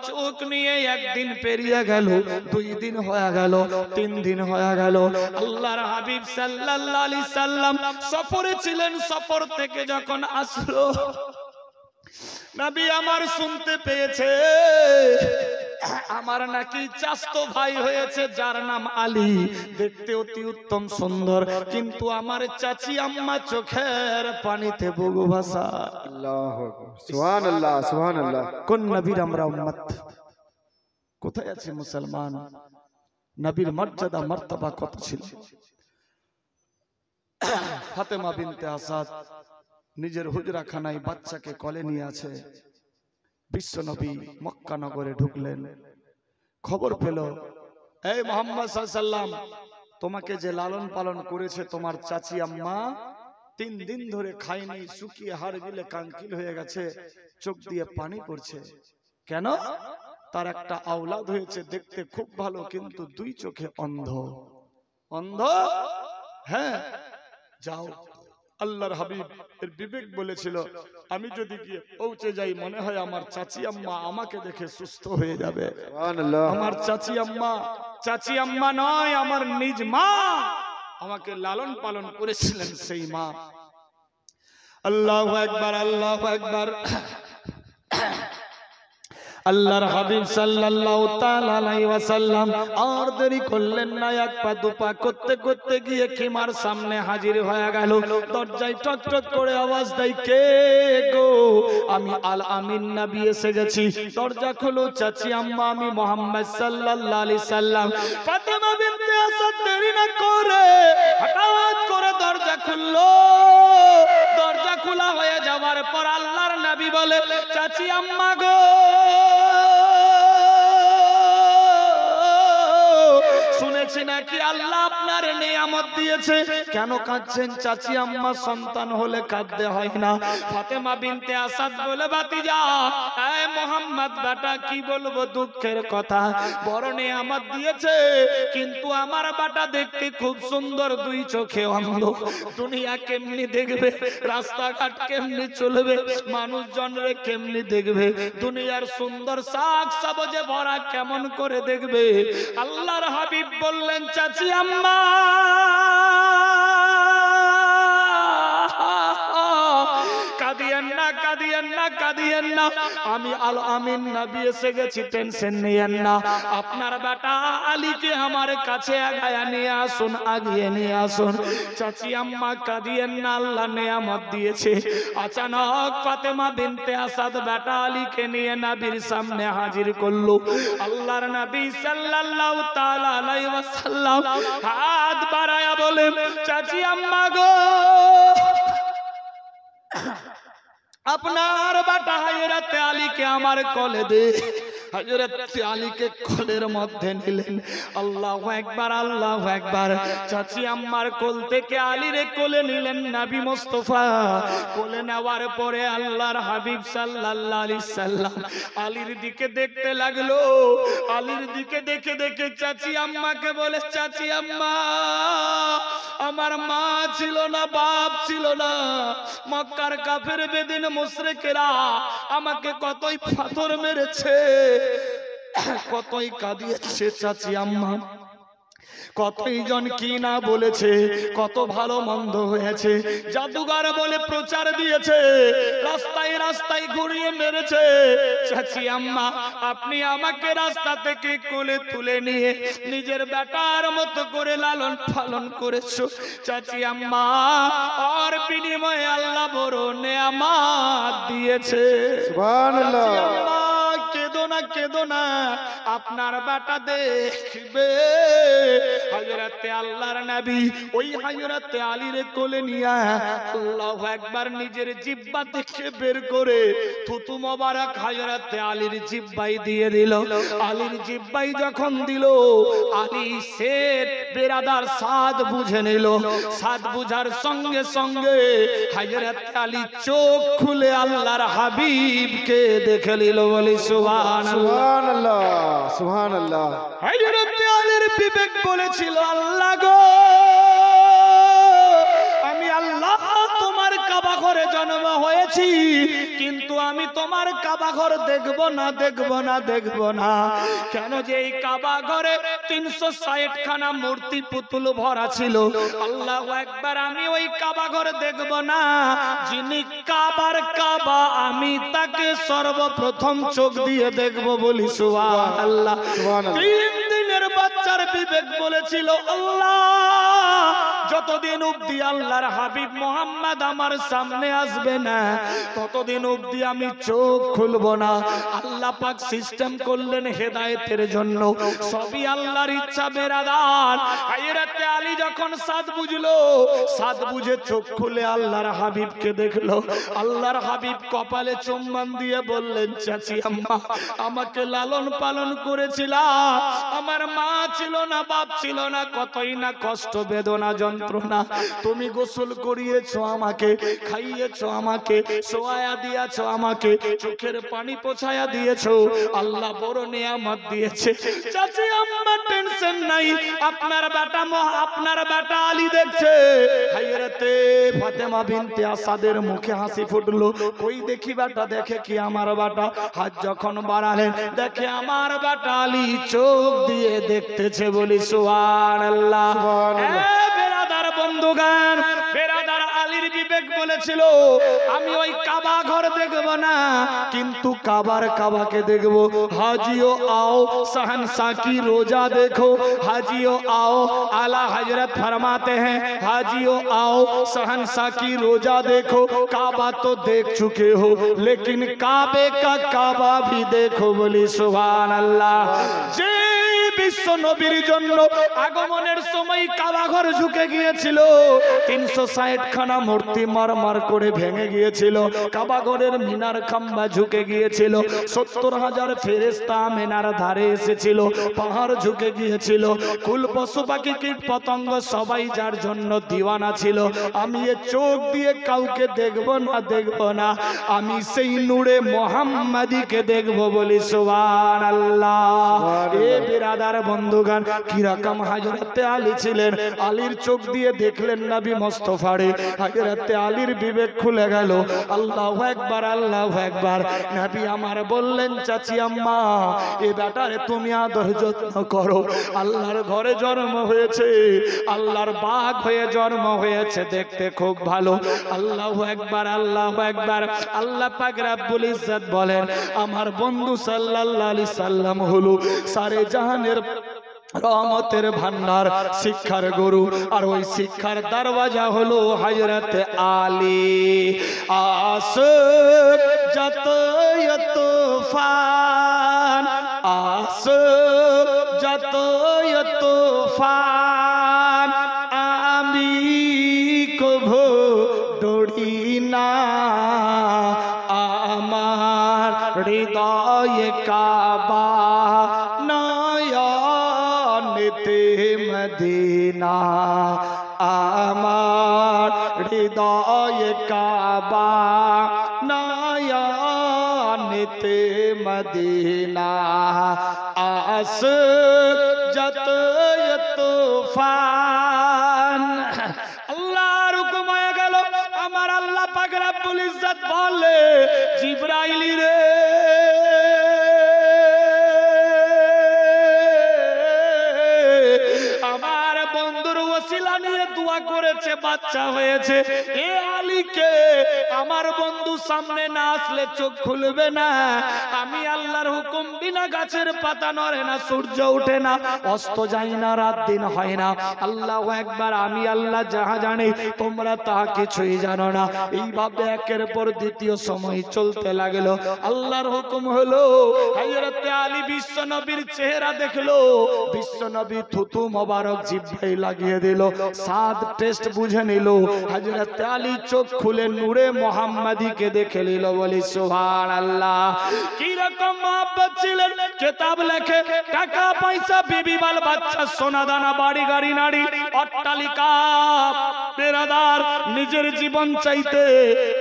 চোখ নিয়ে একদিন পেরিয়ে গেল, 2 দিন হয়ে গেল, 3 দিন হয়ে গেল। আল্লাহর হাবিব সাল্লাল্লাহু আলাইহি সাল্লাম সফরে ছিলেন। সফর থেকে যখন আসলো, নবী আমার শুনতে পেয়েছে আমার নাকি চাচতো ভাই হয়েছে, যার নাম আলী, দেখতে অতি উত্তম সুন্দর, কিন্তু আমার চাচি আম্মা চোখের পানিতে বুকু ভাসা। আল্লাহু আকবার, সুবহানাল্লাহ সুবহানাল্লাহ। কোন নবীর আমরা উম্মত? কোথায় আছে মুসলমান? নবীর মর্যাদা মর্তবা কত ছিল। ফাতেমা বিনতে আসাদ নিজের হুজরাখানায় বাচ্চাকে কোলে নিয়ে আছে। বিশ্ব নবী মক্কা নগরে ঢুকলেন, খবর পেল এই মুহাম্মদ সাল্লাল্লাহু আলাইহি সাল্লাম, তোমাকে যে লালন পালন করেছে তোমার চাচি আম্মা 3 দিন ধরে খায়নি, শুকিয়ে হাড় গিলে কাঙ্কিল হয়ে গেছে, চোখ দিয়ে পানি পড়ছে। কেন? তার একটা আওলাদ হয়েছে, দেখতে খুব ভালো, কিন্তু 2 চোখে অন্ধ। অন্ধ? হ্যাঁ, যাও। আল্লাহর হাবিব এর বিবেক বলেছিল, আমি যদি গিয়ে পৌঁছে যাই, মনে হয় আমার চাচি আম্মা আমাকে দেখে সুস্থ হয়ে যাবে। সুবহানাল্লাহ। আমার চাচি আম্মা নয়, আমার নিজ মা আমাকে লালন পালন করেছিলেন, সেই মা। আল্লাহু আকবার, আল্লাহু আকবার। আল্লাহর হাবিব সাল্লাল্লাহু তাআলা আলাইহি ওয়াসাল্লাম আর দেরি করলেন না, এক পা দুপা করতে করতে গিয়ে খিমার সামনে হাজির হয়ে গেল। দরজায় টক টক করে আওয়াজ দেয়, কে গো? আমি আল আমিন নবী এসে গেছি, দরজা খোলো। চাচি আম্মা, আমি মুহাম্মদ সাল্লাল্লাহু আলাইহি সাল্লাম। ফাতেমা বিনতে আসাদ দেরি না করে হঠাৎ করে দরজা খুললো। দরজা খোলা হয়ে যাওয়ার পর আল্লাহর নবী বলে, চাচি আম্মা গো, শুনেছি নাকি আল্লাহ আপনার নিয়ামত দিয়েছে, কেন কাঁদছেন? চাচি আম্মা সন্তান হলে কাঁদতে হয় না। ফাতেমা বিনতে আসাদ বলে, বাতিজা, এই মুহাম্মদ বেটা, কি বলবো দুঃখের কথা, বড় নিয়ামত দিয়েছে, কিন্তু আমার বেটা দেখতে খুব সুন্দর, 2 চোখে অন্ধ। দুনিয়া কেমনি দেখবে, রাস্তাঘাট কেমনি চলবে, মানুষজনরে কেমনি দেখবে, দুনিয়ার সুন্দর শাক সবজে ভরা কেমন করে দেখবে। আল্লাহর হাবিব বললেন, চাচি আম্মা, কাঁদিয়েন না, কাঁদিয়েন না, কাঁদিয়েন না, আমি আল আমিন নবী এসে গেছি, টেনশন নিয়েন না। আপনার বেটা আলীকে আমার কাছে আগায়া নিয়ে আসুন, আগিয়ে নিয়ে আসুন। চাচি আম্মা কাঁদিয়েন না, আল্লাহ নিয়ামত দিয়েছে। আচানক ফাতেমা বিনতে আসাদ বেটা আলীকে নিয়ে নবীর সামনে হাজির করলো। আল্লাহর নবী সাল্লাল্লাহু তাআলা আলাইহি ওয়াসাল্লাম হাত বাড়ায়া বলেন, চাচি আম্মা গো, আপনার বাটা হযরত আলীকে আমার কোলে দে। হযরত আলীকে কোলের মধ্যে নিলেন। আল্লাহু আকবার, আল্লাহু আকবার। চাচি আম্মার কোল থেকে আলীরে কোলে নিলেন নবী মুস্তাফা। কোলে নেওয়ার পরে আল্লাহর হাবিব সাল্লাল্লাহু আলাইহি সাল্লাম আলীর দিকে দেখতে লাগলো। আলীর দিকে দেখে দেখে চাচি আম্মাকে বলে, চাচি আম্মা, আমার মা ছিল না, বাপ ছিল না, মক্কার কাফের বেদিন মুশরিকেরা আমাকে কতই পাথর মেরেছে, কতই কাঁদিয়েছে চাচি আম্মা, কতই জন কি না বলেছে, কত ভালো মন্দ হয়েছে, জাদুঘর বলে প্রচার দিয়েছে, রাস্তায় রাস্তায় ঘুরিয়ে মেরেছে। চাচি আম্মা, আপনি আমাকে রাস্তা থেকে কোলে তুলে নিয়ে নিজের বেটার মতো করে লালন পালন করেছো। চাচি আম্মা, আর বিনিময়ে আল্লাহ বড় নেয়ামত দিয়েছে। সুবহানাল্লাহ। চাচি আম্মা, কেঁদো না, কেঁদো না, আপনার বেটা দেখবে। হযরতে আল্লাহর নবী ওই হযরতে আলীর কোলে নিয়ে আল্লাহু আকবার নিজের জিহ্বা থেকে বের করে থুতু মোবারক হযরতে আলীর জিহ্বায় দিয়ে দিল। আলীর জিহ্বায় যখন দিল, আলী সেট বেরাদার স্বাদ বুঝে নিল। স্বাদ বুঝার সঙ্গে সঙ্গে হযরতে আলী চোখ খুলে আল্লাহর হাবিবকে দেখে নিল। বলি সুবহানাল্লাহ, সুবহানাল্লাহ। হযরতে আলীর বিবেক বলেছিল, আল্লাহ গো, আমি আল্লাহ তোমার কাবা ঘরে জন্ম হয়েছি, কিন্তু আমি তোমার কাবা ঘর দেখব না, দেখব না, দেখব না। কেন যে এই কাবা ঘরে 360 খানা মূর্তি পুতুল ভরা ছিল। আল্লাহু আকবার, আমি ওই কাবা ঘর দেখব না। যিনি কাবার কাবা, আমি তাকে সর্বপ্রথম চোখ দিয়ে দেখব, বলি সুবহানাল্লাহ। 3 দিনের বাচ্চার বিবেক বলেছিল, আল্লাহ যতদিন অবধি আল্লাহর হাবিব মোহাম্মদ আমার সামনে আসবে না, ততদিন অবধি আমি চোখ খুলব না। আল্লাহ পাক সিস্টেম করলেন হেদায়েতের জন্য, সবই আল্লাহর ইচ্ছা বেরাদার। হযরত আলী যখন সাদ বুঝলো, সাদ বুঝে চোখ খুলে আল্লাহর হাবিবকে দেখলো। আল্লাহর হাবিব কপালে চুম্বন দিয়ে বললেন, চাচি আম্মা, আমাকে লালন পালন করেছিলা, আমার মা ছিল না, বাপ ছিল না, কতই না কষ্ট বেদনা যন্ত্রণা। তুমি গোসল করিয়েছো আমাকে, খাইয়েছো আমাকে, সোয়া দিয়েছো আমাকে, চোখের পানি পোছায়া দিয়েছো। আল্লাহ বড় নিয়ামত দিয়েছে। চাচি আম্মা টেনশন নাই, আপনার বেটা আলী দেখছে। হযরতে ফাতেমা বিনতে আসাদের মুখে হাসি ফুটলো। কই দেখি বেটা, দেখে কি আমার বেটা। হাত যখন বাড়ালেন, দেখে আমার বেটা আলী চোখ দিয়ে দেখতেছে, বলি সুবহানাল্লাহ। বেরাদার বন্ধুগান, বেরাদার আলীর বিবেক বলেছিল, আমি ওই কাবা ঘর দেখব না, কিন্তু কাবাকে দেখব। हाजियो आओ शहंशाह की रोजा देखो, हाजियो आओ, आला हजरत फरमाते हैं, हाजियो आओ शहंशाह की रोजा देखो। काबा तो देख चुके हो, लेकिन काबे का काबा भी देखो, बोली सुभान अल्लाह। जे বিশ্ব নবীর জন্য আগমনের সময় কাবা ঘর ঝুঁকে গিয়েছিল। 360 খানা মূর্তি মারমার করে ভেঙে গিয়েছিল। কাবা ঘরের মিনার খাম্বা ঝুঁকে গিয়েছিল। 70,000 ফেরেশতা মিনার ধারে এসেছিল। পাহাড় ঝুঁকে গিয়েছিল। কুল পশু পাখি কীট পতঙ্গ সবাই যার জন্য দিওয়ানা ছিল। আমি এ চোখ দিয়ে কাউকে দেখব না, দেখব না, আমি সেই নূরে মুহাম্মাদিকে দেখব, বলি সুবহানাল্লাহ। এ বিরাদার বন্ধুগান, কি রকম হযরতে আলী ছিলেন। আলীর চোখ দিয়ে দেখলেন নবী মুস্তাফারে। হযরতে আলীর বিবেক খুলে গেল। আল্লাহু আকবার, আল্লাহু আকবার। নবী আমার বললেন, চাচি আম্মা, এ বেটারে তুমি আদর যত্ন করো। আল্লাহর ঘরে জন্ম হয়েছে, আল্লাহর বাগ হয়ে জন্ম হয়েছে, দেখতে খুব ভালো। আল্লাহু আকবার, আল্লাহু আকবার। আল্লাহ পাক রব্বুল ইজ্জত বলেন, আমার বন্ধু সাল্লাল্লাহু আলাইহি সাল্লাম হলো সারে জাহানের রহমতের ভান্ডার, শিক্ষার গুরু। আর ওই শিক্ষার দরওয়াজা হলো হযরত আলী। আশিক যত তুফান, আশিক যত তুফান, আমি কভু ডরি না। আমার হৃদয়ে কাবা, নয়নেতে মদিনা। আমার হৃদয়ে কাবা, নয়নেতে মদিনা। আশিক যত তুফান। আল্লাহর হুকুম হয়ে গেল। আমার আল্লাহ পাক রব্বুল ইজ্জত বলে, জিবরাইল রে, আমার বন্ধুর ওসিলা নিয়ে দোয়া করেছে, বাচ্চা হয়েছে। এ আলীকে আমার বন্ধু সামনে না আসলে চোখ খুলবে না। আমি আল্লাহর হুকুম বিনা গাছের পাতা নড়ে না, সূর্য ওঠে না, অস্ত যায় না, রাত দিন হয় না। আল্লাহু আকবার। আমি আল্লাহ যাহা জানি, তোমরা তাহা কিছুই জানো না। এইভাবে একের পর দ্বিতীয় সময় চলতে লাগলো। আল্লাহর হুকুম হলো, হযরতে আলী বিশ্ব নবীর চেহারা দেখলো। বিশ্ব নবী থুতু মোবারক জিহ্বায় লাগিয়ে দিল, স্বাদ টেস্ট বুঝে নিল। হযরতে আলী চোখ খুলে নূরে মুহাম্মাদিকে দেখে নিল, বলি সুবহানাল্লাহ। কি রকম মহব্বত ছিলেন। কিতাব লেখে, টাকা পয়সা, বিবি বাল বাচ্চা, সোনা দানা, বাড়ি গাড়ি নারী, অট্টালিকা। বেরাদার, নিজের জীবন চাইতে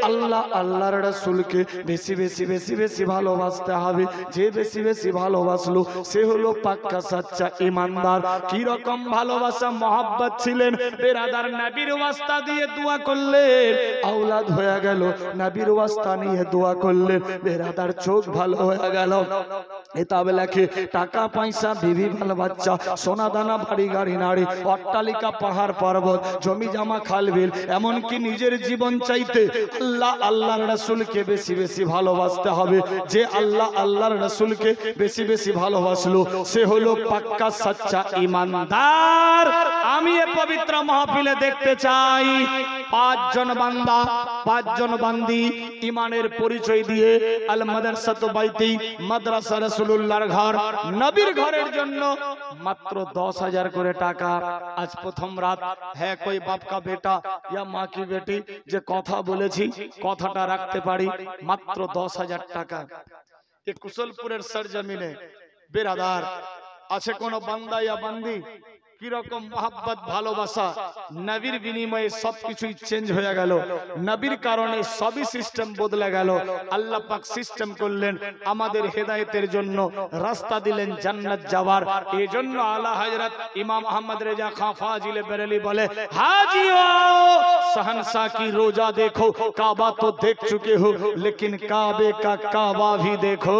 আল্লাহ আল্লাহর রাসূলকে বেশি বেশি বেশি বেশি ভালোবাসতে হবে। যে বেশি বেশি ভালোবাসলো সে হলো পাক্কা সাচ্চা ইমানদার। কি রকম ভালোবাসা মহব্বত ছিলেন বেরাদার, নবীর ওয়াস্তা দিয়ে দোয়া করলেন আওলাদ হয়ে গেল, নবীর ওয়াস্তা নিয়ে দোয়া করলেন বেরাদার চোখ ভালো হয়ে গেল। এতাব লেখে টাকা পয়সা বিবি ভালো বাচ্চা সোনা দানা বাড়ি গাড়ি নাড়ি অট্টালিকা পাহাড় পর্বত জমি জামা খাল বিল এমনকি নিজের জীবন চাইতে আল্লাহ আল্লাহর রাসূলকে বেশি বেশি ভালোবাসতে হবে। যে আল্লাহ আল্লাহর রাসূলকে বেশি বেশি ভালোবাসলো সে হলো পাক্কা সাচ্চা ইমানদার। আমি এই পবিত্র মাহফিলে দেখতে চাই পাঁচজন বান্দা পাঁচজন বান্দি ইমানের পরিচয় দিয়ে আল মাদ্রাসাতু বাইতি মাদ্রাসা রাসূলুল্লাহর ঘর নবীর ঘরের জন্য মাত্র 10,000 করে টাকা। আজ প্রথম রাত হ্যাঁ कोई बाप का बेटा या माँ की बेटी যে কথা বলেছি কথাটা রাখতে পারি। মাত্র 10,000 টাকা এই কুশলপুরের সরজমিনে। বেরাদার, আছে কোন বান্দা ইয়া বান্দি কি রকম মোহাব্বত ভালোবাসা নবীর বিনিময়ে সবকিছুই চেঞ্জ হয়ে গেল, নবীর কারণে সবই সিস্টেম বদলে গেল। আল্লাহ পাক সিস্টেম করলেন আমাদের হেদায়েতের জন্য, রাস্তা দিলেন জান্নাত যাওয়ার। এজন্য আলা হযরত ইমাম আহমদ রেজা খান ফাজিলে বেরেলি বলে হাজিও शहंशाह की रोजा देखो काबा तो देख चुके हो लेकिन काबे का काबा भी देखो।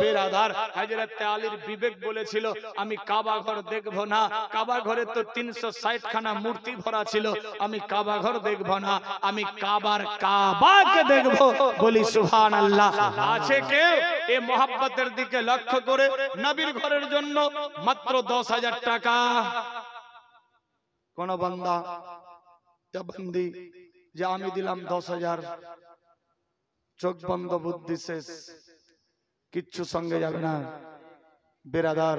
বেরাদার, হযরত আলীর বিবেক বলেছিল আমি কাবা ঘর দেখব না, কাবা ঘরে তো 360 খানা মূর্তি ভরা ছিল, আমি কাবা ঘর দেখব না, আমি কাবার কাবাকে দেখব। বলি সুবহানাল্লাহ। আছে কেউ এই মোহাব্বতের দিকে লক্ষ্য করে নবীর ঘরের জন্য মাত্র 10,000 টাকা? কোন বান্দা বন্দি যে আমি দিলাম 10,000, চোখ বন্ধ বুদ্ধি শেষ, কিচ্ছু সঙ্গে যাবে না। বেরাদার,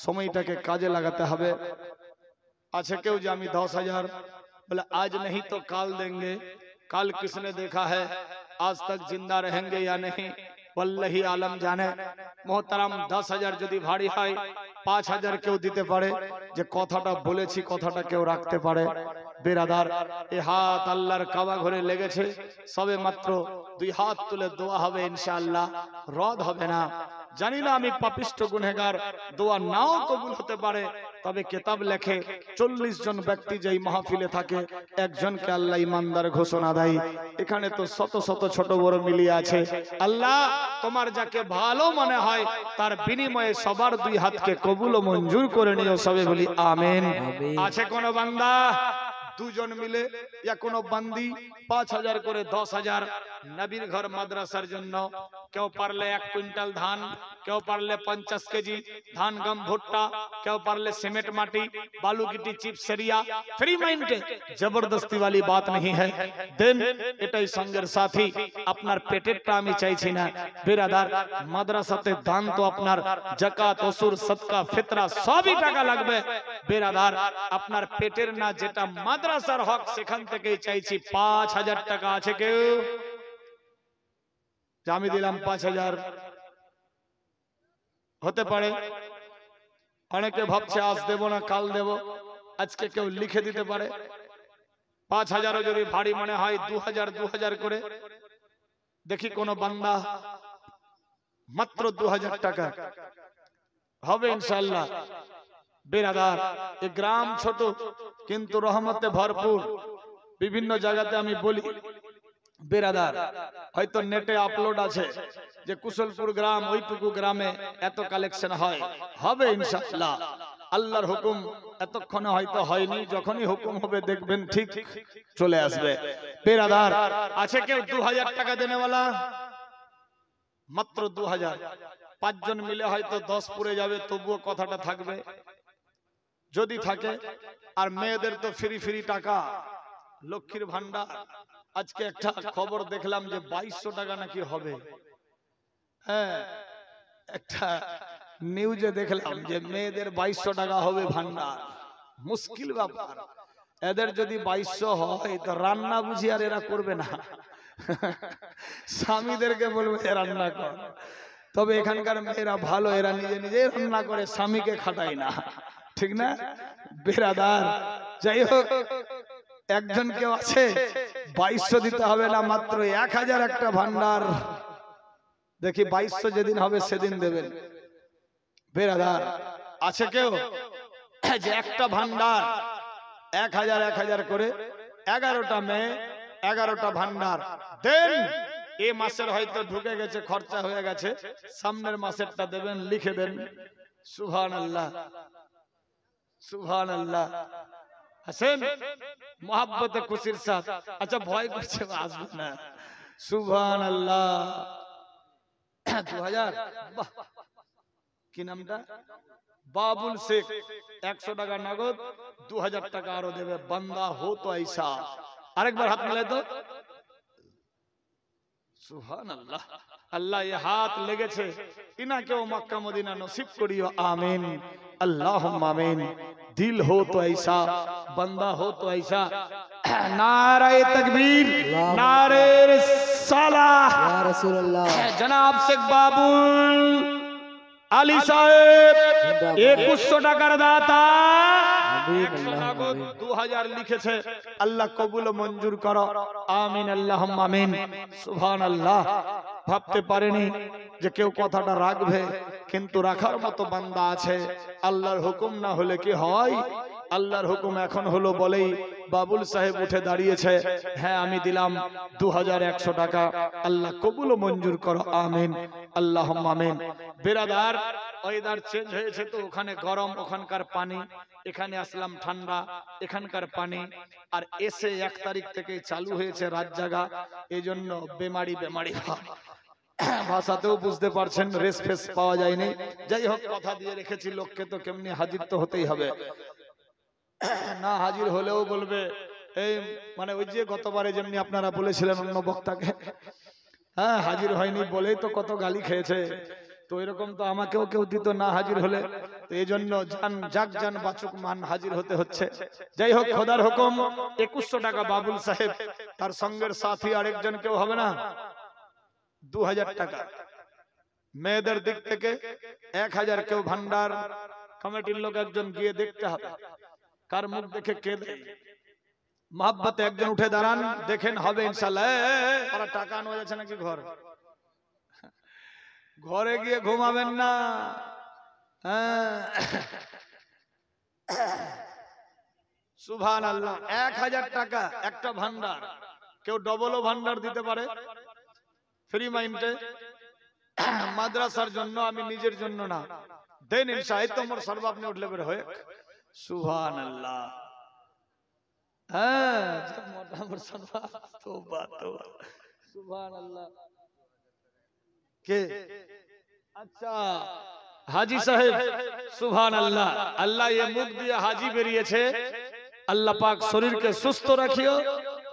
সময়টাকে কাজে লাগাতে হবে। আছে কেউ যে আমি 10,000 बोले आज नहीं तो काल देंगे, काल किसने देखा है, आज तक जिंदा रहेंगे या नहीं वल्लाही आलम जाने। मोहतरम 10,000 যদি ভারী হয় 5,000 কেউ দিতে পারে, যে কথাটা বলেছি কথাটা কেউ রাখতে পারে। বেরাদার, এই হাত আল্লাহর কাবা ঘরে লেগেছে, সবে মাত্র 2 হাত তুলে দোয়া হবে ইনশাআল্লাহ, রদ হবে না। জানি না আমি পাপিষ্ঠ গুনাহগার, দোয়া নাও কবুল হতে পারে, তবে কিতাব লেখে 40 জন ব্যক্তি যেই মাহফিলে থাকে একজনকে আল্লাহ ইমানদার ঘোষণা দেয়। এখানে তো শত শত ছোট বড় মিলিয়ে আছে। আল্লাহ তোমার যাকে ভালো মনে হয় তার বিনিময়ে সবার 2 হাতকে কবুল ও মঞ্জুর করে নিও, সবে বলি আমিন। আছে কোন বান্দা দুজন মিলে या কোনো বান্দি 5,000 করে 10,000 নবীর ঘর মাদ্রাসার জন্য? কেউ পারলে 1 কুইন্টাল ধান, কেউ পারলে 50 কেজি ধান গম ভুট্টা, কেউ পারলে সিমেंट माटी बालू गिट्टी चिप्स सरिया फ्री माइंडे जबरदस्ती वाली बात नहीं है। देन এটাই সঙ্গের সাথী, আপনার পেটেরটা আমি চাইছি না। বেরাদার, মাদ্রাসাতে দান তো আপনার যাকাত ওসুর সদকা ফিতরা সবই টাকা লাগবে। বেরাদার, আপনার পেটের না, যেটা মাদ্রাসার হক সেখান থেকেই চাইছি 5,000 টাকা। আছে কেউ? আমি দিলাম 5,000। হতে পারে অনেকে ভাবছে আজ দেব না কাল দেব, আজকে কেউ লিখে দিতে পারে। 5,000 যদি ভারী মনে হয় 2,000 করে দেখি কোন বান্দা মাত্র 2,000 টাকা হবে ইনশাআল্লাহ। বেরাদার, এই গ্রাম ছোট কিন্তু রহমতে ভরপুর। বিভিন্ন জায়গাতে আমি বলি বেরাদার, হয়তো নেটে আপলোড আছে যে কুশলপুর গ্রাম, ওইটুকু গ্রামে এত কালেকশন হয়, হবে ইনশাআল্লাহ। আল্লাহর হুকুম এতক্ষণে হয়তো হয়নি, যখনই হুকুম হবে দেখবেন ঠিক চলে আসবে। বেরাদার, আছে কেউ 2,000 টাকা দেনেওয়ালা? মাত্র 2,000। 5 জন মিলে হয়তো 10 পুরে যাবে, তবুও কথাটা থাকবে যদি থাকে। আর মেয়েদের তো ফ্রি ফ্রি টাকা, লক্ষ্মীর ভান্ডার। আজকে একটা খবর দেখলাম যে 2200 টাকা নাকি হবে। হ্যাঁ, একটা নিউজে দেখলাম যে মেয়েদের 2200 টাকা হবে ভান্ডার। মুশকিল ব্যাপার। এদের যদি 2200 হয় তো রান্না বুঝি আর এরা করবে না, স্বামীদেরকে বলবে রান্না কর। তবে এখানকার মেয়েরা ভালো, এরা নিজে নিজে রান্না করে, স্বামীকে খাটায় না। ঠিক না বেরাদার? যাই হোক, একজন কেউ আছে 2200 দিতে হবে না, মাত্র 1000 একটা ভান্ডার। দেখি 2200 যেদিন হবে সেদিন দেবেন। বেরাদার আছে কেউ যে একটা ভান্ডার 1000 1000 করে 11টা মেয়ে 11টা ভান্ডার দেন? এই মাসের হয়তো ঢুকে গেছে, খরচা হয়ে গেছে, সামনের মাসেরটা দেবেন, লিখে দেন। সুবহানাল্লাহ সুবহানাল্লাহ। হাসেন মোহাব্বতে খুশির সাথ। আচ্ছা ভয় করছে আসবে না। সুবহানাল্লাহ। 2000। বাহ, কি নামটা? বাবুল শেখ। 100 টাকা নগদ, 2000 টাকা আরো দেবে। বান্দা হো তো ऐसा। আরেকবার হাত মেলে তো। সুবহানাল্লাহ। আল্লাহ এই হাত লেগেছে, ইনাকেও মক্কা মদিনা নসিব করিও, আমিন আল্লাহুম্মা আমিন। দিল হো তো ऐसा, বান্দা হো তো ऐसा। নারায়ে তাকবীর, নারে রিসালাহ। ইয়া রাসূলুল্লাহ। জনাব শেখ বাবুল আলী সাহেব 2100 টাকার দাতা, 100 নগদ 2000 লিখেছে। আল্লাহ কবুল ও মঞ্জুর করো, আমিন আল্লাহুম্মা আমিন। সুবহানাল্লাহ। ভাবতে পারেনি যে কেউ কথাটা রাখবে, কিন্তু রাখার মতো বান্দা আছে। আল্লাহর হুকুম না হলে কি হয়? আল্লাহর হুকুম এখন হলো বলেই বাবুল সাহেব উঠে দাঁড়িয়েছে। হ্যাঁ আমি দিলাম 2100 টাকা। আল্লাহ কবুল ও মঞ্জুর করো, আমিন আল্লাহুম্মা আমিন। বেরাদার ওয়েদার চেঞ্জ হয়েছে তো, ওখানে গরম, ওখানকার পানি, এখানে আসলাম ঠান্ডা, এখানকার পানি। আর এসে 1 তারিখ থেকে চালু হয়েছে রাত জাগা, এজন্য বেমারি হয়। ভাষাতেও বুঝতে পারছেন, রেস ফেস পাওয়া যায়নি। যাই হোক, কথা দিয়ে রেখেছি, লোককে তো কেমনি হাজির তো হতেই হবে। না হাজির হলেও বলবে এই মানে ওই যে গতবারে যেমনি আপনারা বলেছিলেন অন্য বক্তাকে, হ্যাঁ হাজির হয়নি বলেই তো কত গালি খেয়েছে। তো এরকম তো আমাকেও কেউ দিত না হাজির হলে। তো এই জন্য জান বাচুক মান হাজির হতে হচ্ছে। যাই হোক, খোদার হুকুম 2100 টাকা বাবুল সাহেব, তার সঙ্গের সাথী আরেকজন কেউ হবে না, 2000 টাকা। মেয়েদের দিক থেকে 1000 কেউ ভান্ডার কমিটির লোক একজন গিয়ে দেখতে হবে কার মুখ দেখে কে দেয়। মহব্বতে একজন উঠে দাঁড়ান, দেখেন হবে ইনশাআল্লাহ। ওরা টাকা আনা যাচ্ছে নাকি? ঘরে গিয়ে ঘুমাবেন না। সুবহানাল্লাহ। 1000 টাকা একটা ভান্ডার। কেউ ডবলও ভান্ডার দিতে পারে ফ্রি মাইন্ডে, মাদ্রাসার জন্য, আমি নিজের জন্য না। দেন ইনশাআল্লাহ। তোমার সর্ব আপনি উঠলে বের হয়ে। সুবহানাল্লাহ। হ্যাঁ মোটামুটি সর্ব। তোবা তোবা। সুবহানাল্লাহ। কে? আচ্ছা হাজী সাহেব। সুবহানাল্লাহ। আল্লাহ ये মুখ দিয়ে হাজী বেরিয়েছে। আল্লাহ পাক শরীরকে সুস্থ রাখিও।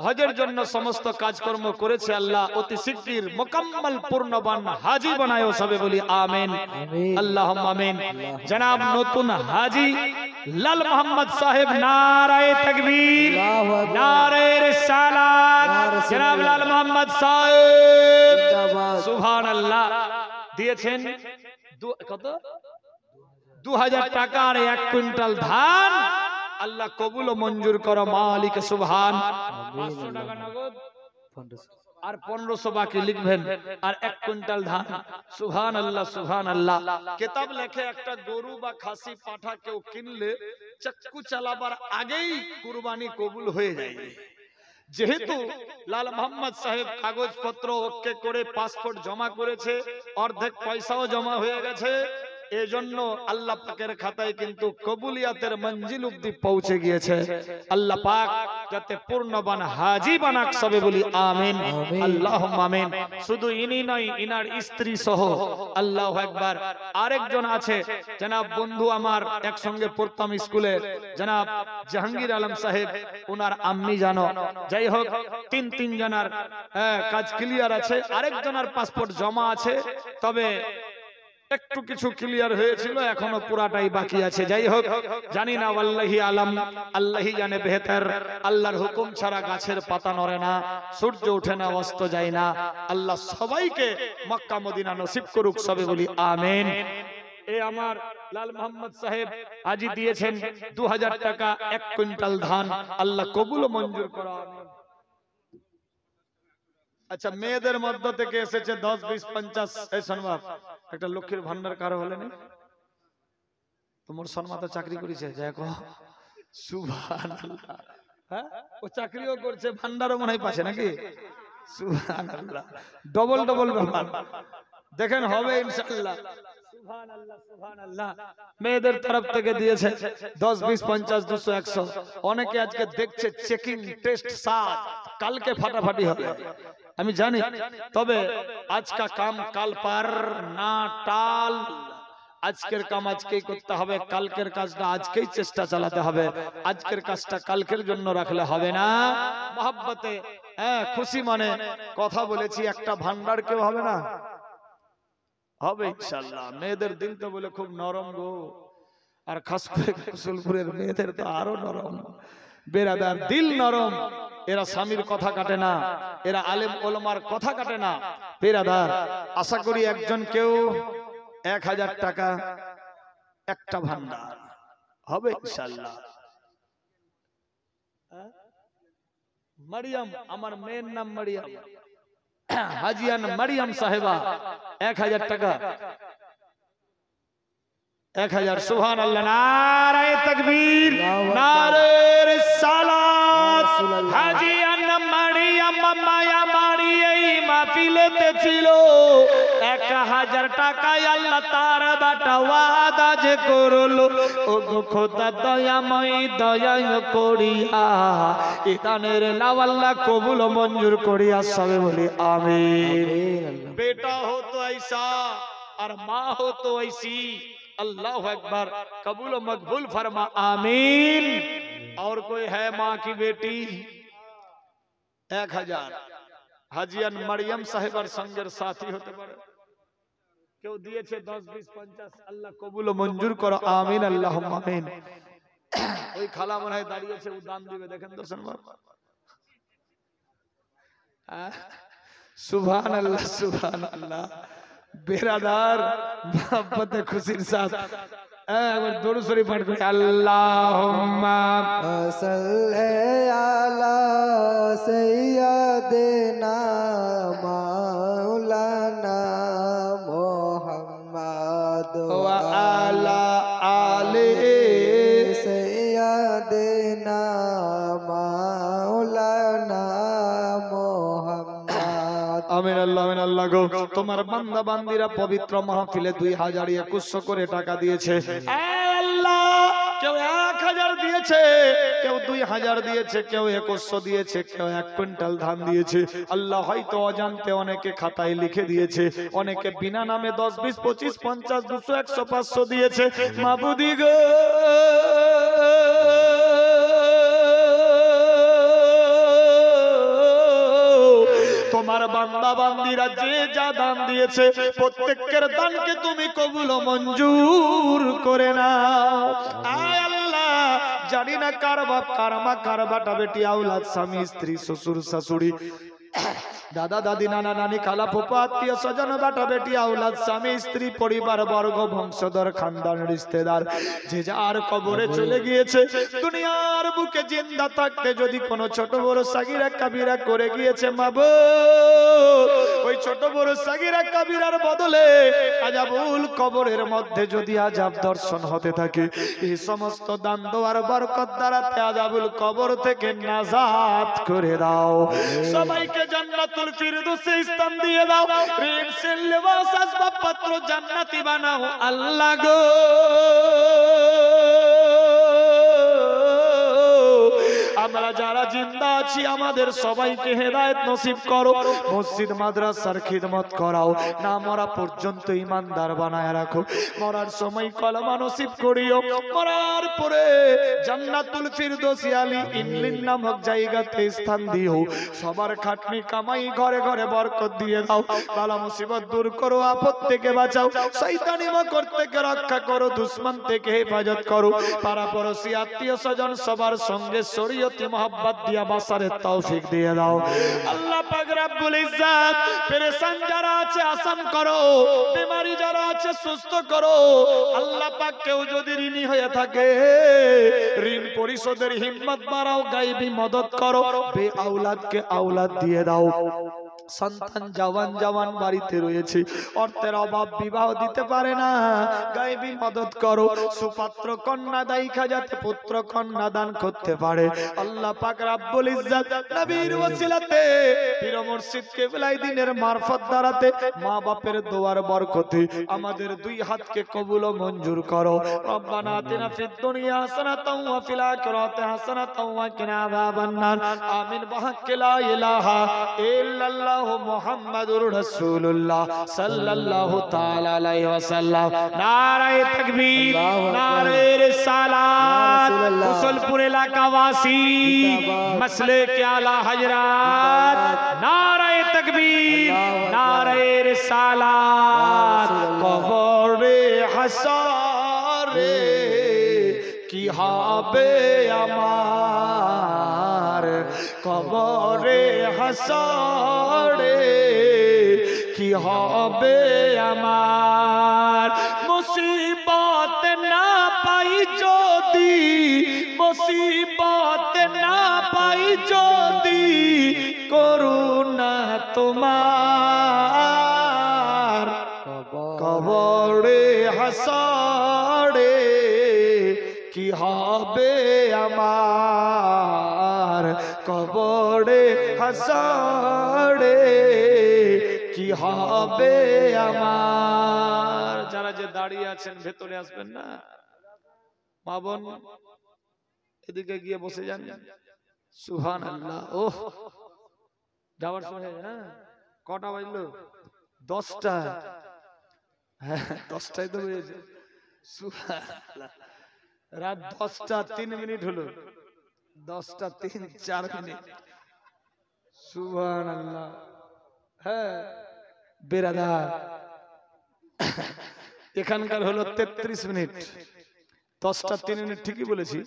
হজের জন্য সমস্ত কাজকর্ম করেছে আল্লাহ অতি শিগগির মুকম্মল পূর্ণবান হাজী বানায়ো, সবে বলি আমিন আল্লাহুম্মা আমিন। জনাব নতুন হাজী লাল মোহাম্মদ সাহেব, নারায়ে তাকবীর, নারায়ে রিসালাত। জনাব লাল মোহাম্মদ সাহেব সুবহানাল্লাহ দিয়েছেন কত? 2000 টাকা আর 1 কুইন্টাল ধান। আল্লাহ কবুল ও মঞ্জুর করো, মালিক সুবহান। 500 টাকা নগদ আর 1500 বাকি লিখবেন, আর 1 কুইন্টাল ধান। সুবহানাল্লাহ সুবহানাল্লাহ। কিতাব লেখে একটা গরু বা খাসি পাঠা কেউ কিনলে চাক্কু চালাবার আগেই কুরবানি কবুল হয়ে যায়। যেহেতু লাল মোহাম্মদ সাহেব কাগজপত্র ওকে করে পাসপোর্ট জমা করেছে, অর্ধেক পয়সাও জমা হয়ে গেছে, এজন্য আল্লাহ পাকের খাতায় কিন্তু কবুলিয়াতের মঞ্জিল অবধি পৌঁছে গিয়েছে। আল্লাহ পাক যাতে পূর্ণবান হাজী বানাক, সবে বলি আমিন আল্লাহুম্মা আমিন। শুধু ইনি নয়, ইনার স্ত্রী সহ। আল্লাহু আকবার। আরেকজন আছে জনাব বন্ধু আমার, একসঙ্গে পড়তাম স্কুলে, জনাব জাহাঙ্গীর আলম সাহেব, ওনার আম্মি জানো। যাই হোক, 3 জনার কাজ ক্লিয়ার আছে। আরেকজনের পাসপোর্ট জমা আছে, তবে একটু কিছু ক্লিয়ার হয়েছিল, এখনো পুরাটাই বাকি আছে। যাই হোক, জানি না, আল্লাহি আলাম, আল্লাহি জানে বেহতর। আল্লাহর হুকুম ছাড়া গাছের পাতা নড়ে না, সূর্য ওঠে না, অস্ত যায় না। আল্লাহ সবাইকে মক্কা মদিনা নসিব করুক, সবে বলি আমিন। এই আমার লাল মোহাম্মদ সাহেব আজি দিয়েছেন 2000 টাকা 1 কুইন্টাল ধান আল্লাহ কবুল ও মঞ্জুর করো আমিন। আচ্ছা মেয়েদের মধ্য থেকে এসেছে 10 20 50 এই সনবাব একটা লক্ষ্মীর ভান্ডার কারো হলে না তোমার সনমাতা চাকরি করেছে দেখো সুবহানাল্লাহ হ্যাঁ ও চাকরিও করছে ভান্ডারও মনে হয় পাচ্ছে নাকি সুবহানাল্লাহ ডবল ডবল ব্যাপার দেখেন হবে ইনশাআল্লাহ সুবহানাল্লাহ সুবহানাল্লাহ মেয়েদের তরফ থেকে দিয়েছে 10 20 50 200 100 অনেকে আজকে দেখছে চেকিং টেস্ট সাত কালকে ফাটাফাটি হবে আমি জানি তবে আজকা কাম কাল পার না টাল আজকের কাম আজকেই করতে হবে কালকের কাজটা আজকেই চেষ্টা চালাতে হবে আজকের কাজটা কালকের জন্য রাখলে হবে না মহব্বতে হ্যাঁ খুশি মানে কথা বলেছি একটা ভান্ডার কেউ হবে না হবে ইনশাআল্লাহ মেয়েদের দিল তো বলে খুব নরম গো আর খাস করে কুসুলপুরের মেয়েদের তো আরো নরম বেরাদার দিল নরম এরা স্বামীর কথা কাটে না এরা আলেম ওলামার কথা কাটে না বেরাদার আশা করি একজন কেউ 1000 টাকা একটা ভান্ডার হবে ইনশাআল্লাহ মারিয়াম আমার মেয়ের নাম মারিয়াম হাজিয়ান মারিয়াম সাহেবা 1000 টাকা 1000 সুবহানাল্লাহ নারায়ে তাকবীর নারে রিসালাত হাজিয়ান মারিয়াম মায়া মারি এই মাহফিলেতে ছিল 1000 টাকায় আল্লাহ তার বাটা ওয়াদা যে করলো ওগো খোদা দয়াময় দয়া করিয়া এই দানের নাও আল্লাহ কবুল ও মঞ্জুর করিয়া সবে বলি আমিন बेटा हो तो ऐसा और माँ हो तो ऐसी अल्लाह अकबर कबूल व मकबूल फरमा आमीन और कोई है माँ की बेटी 1000 হাজিয়ান মারিয়াম সাহেবার সঙ্গের সাথী হতে পারে কেউ দিয়েছে 10 20 50 আল্লাহ কবুল ও মঞ্জুর করো আমিন আল্লাহুম্মা আমিন ওই খালা মনে হয় দাঁড়িয়েছে ও দান দিবে দেখেন তো শুনবা সুবহানাল্লাহ সুবহানাল্লাহ বেরাদার মোহব্বতে খুশির সাথ একবার দরুদ শরীফ পাঠ করি আল্লাহুম্মা সাল্লি আলা সাইয়্যিদিনা মাওলানা মুহাম্মদ ওয়া আলা আলি সাইয়্যিদিনা মাওলানা আমিন আল্লাহ আমিন আল্লাহ গো তোমার বান্দা বান্দিরা পবিত্র মাহফিলে 2021 করে টাকা দিয়েছে আল্লাহ কেউ 1000 দিয়েছে কেউ 2000 দিয়েছে কেউ 2100 দিয়েছে কেউ 1 কুইন্টাল ধান দিয়েছে আল্লাহ হয়তো অজান্তে অনেকে খাতায় লিখে দিয়েছে অনেকে বিনা নামে 10 20 25 50 200 100 500 দিয়েছে মাবুদি গো তোমার বান্দা বান্দিরা যে যা দান দিয়েছে প্রত্যেকের দানকে তুমি কবুল ও মঞ্জুর করে নাও আয় আল্লাহ জানি না কার বাপ কার মা কার বাটা বেটি আওলাদ স্বামী স্ত্রী শ্বশুর শাশুড়ি দাদা দাদি নানা নানি খালা ফুফা আত্মীয় স্বজন বাটা বেটি আওলাদ স্বামী স্ত্রী পরিবার বর্গ বংশধর খানদান রিশতেদার যে যার কবরে চলে গিয়েছে দুনিয়ার বুকে জিন্দা থাকতে যদি কোনো ছোট বড় সাগীরা কাবিরা করে গিয়েছে মাবুদ ওই ছোট বড় সাগীরা কাবিরার বদলে আযাবুল কবরের মধ্যে যদি আযাব দর্শন হতে থাকে এই সমস্ত দান দোয়ার বরকত দ্বারা আযাবুল কবর থেকে নাজাত করে দাও সবাইকে জান্নাতুল ফিরদৌসে স্থান দিয়ে দাও রিজিকের লিবাস আসবাব পত্র জান্নাতি বানাও আল্লাহ গো আমরা যারা জিন্দা আছি আমাদের সবাইকে হেদায়েত নসিব করো মসজিদ মাদ্রাসার খিদমত করাও না মরা পর্যন্ত ঈমানদার বানায় রাখো মরার সময় কলমা নসিব করিও মরার পরে জান্নাতুল ফিরদৌসি আলী ইল্লিন নামক জায়গাতে স্থান দিও সবার খাটনি কামাই ঘরে ঘরে বরকত দিয়ে দাও বালা মুসিবত দূর করো আপদ থেকে বাঁচাও শয়তানি মকর থেকে রক্ষা করো দুশমন থেকে হেফাজত করো পাড়া পড়শি আত্মীয় স্বজন সবার সঙ্গে শরীয়ত মসিয়তি মোহাব্বত দিয়া বাসারের তৌফিক দিয়ে দাও আল্লাহ পাক রব্বুল ইজ্জত পেরেশান যারা আছে আসান করো বিমারি যারা আছে সুস্থ করো আল্লাহ পাক কেউ যদি ঋণী হয়ে থাকে ঋণ পরিশোধের হিম্মত বাড়াও গায়বী মদদ করো বে আওলাদকে আওলাদ দিয়ে দাও সন্তান জওয়ান বাড়িতে রয়েছে অর্থের অভাব বিবাহ দিতে পারে না গায়বী মদদ করো সুপাত্র কন্যা দায়িকা যাতে পুত্র কন্যা দান করতে পারে আল্লাহ পাক রব্বুল ইজ্জত নবীর ওসিলাতে পীর মুর্শিদ কিবলাই দ্বীনের মারফত দ্বারাতে মা বাপের দোয়ার বরকতে আমাদের দুই হাতকে কবুল ও মঞ্জুর করো রব্বানা আতিনা ফিদ দুনিয়া হাসানাতাও ওয়া ফিল আখিরাতি হাসানাতাও ওয়া কিনা আযাবান নার আমিন বিহাক্কি লা ইলাহা ইল্লাল্লাহ মুহাম্মাদুর রাসূলুল্লাহ সাল্লাল্লাহু তাআলা আলাইহি ওয়াসাল্লাম নারায়ে তাকবীর নারায়ে রিসালাত মুসলপুর এলাকাবাসী মসলে কে আলা হযরত নারায়ে তাকবীর নারায়ে রিসালাত কবরে হাসরে কি হবে আমার কবরে হাসরে কি হবে আমার মুসিবত না পাই যদি মুসিবত না পাই যদি করুণা তোমার কবরে হাসরে কি হবে আমার কবরে হাসরে কি হবে আমার যারা যে দাঁড়িয়ে আছেন ভেতরে আসবেন না মা বোন এদিকে গিয়ে বসে যান সুবহানাল্লাহ ওহ যাওয়ার সময় হ্যাঁ কটা বাজলো 10টা হ্যাঁ 10টায় তো হয়েছে সুবহানাল্লাহ রাত 10টা 3 মিনিট হলো 10টা 4 মিনিট সুবহানাল্লাহ হ্যাঁ বেরাদার এখানকার হলো 33 মিনিট 10টা 3 মিনিট ঠিকই বলেছি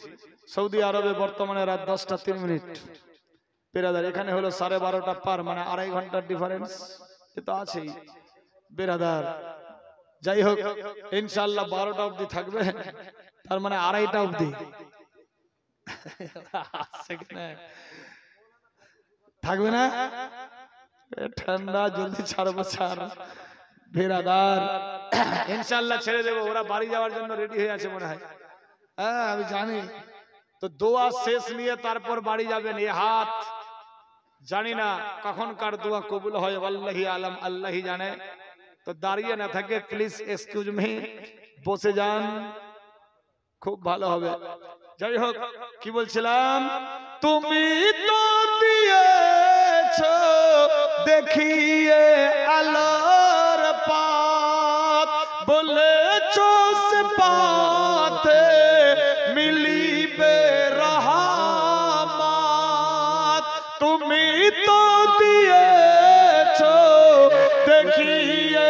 সৌদি আরবে বর্তমানে রাত 10টা 3 মিনিট বেরাদার এখানে হলো 12:30টা পার মানে 2.5 ঘন্টার ডিফারেন্স এ তো আছেই বেরাদার যাই হোক ইনশাআল্লাহ 12টা অবধি থাকবে তার মানে 2:30টা অবধি থাকবে না ঠান্ডা জলদি ছাড়বো ছাড় বেরাদার ইনশাআল্লাহ ছেড়ে দেবো ওরা বাড়ি যাওয়ার জন্য রেডি হয়ে আছে মনে হয় হ্যাঁ আমি জানি তো দোয়া শেষ নিয়ে তারপর বাড়ি যাবেন এই হাত জানি না কখন কার দোয়া কবুল হয় আল্লাহি আলম আল্লাহি জানে তো দাঁড়িয়ে না থাকে প্লিজ এক্সকিউজ মি বসে যান খুব ভালো হবে যাই হোক কি বলছিলাম তুমি তো দিয়েছো দেখিয়ে আলোর পথ বলেছো সে পথে মিলিবে রহমত তুমি তো দিয়েছো দেখিয়ে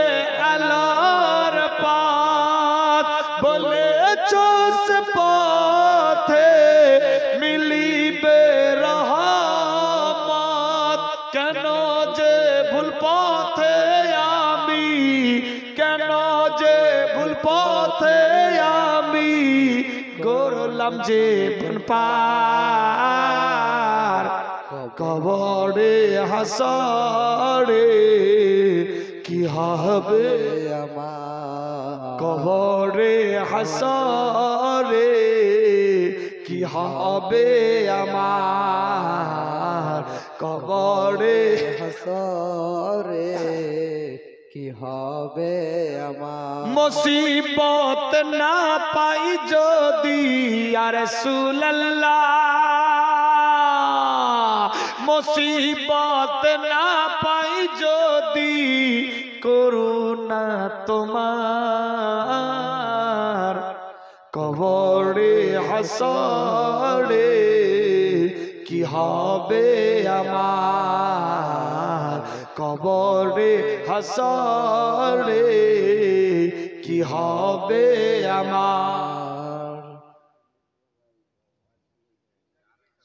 আলোর পথ বলেছো সে পথে মিলিবে রহমত কেন যে ভুল পথে আমি কেন যে ভুল পথে আমি গড়লাম যে পার কবরে হাসরে কি হবে আমার কবরে হাসরে কি হবে আমার কবরে হাসরে কি হবে আমার মুসিবত না পাই যদি ইয়া রাসূলুল্লাহ মুসিবত না পাই যদি করুণা তোমার কবরে হাসরে কি হবে আমার কবরে হাসরে কি হবে আমার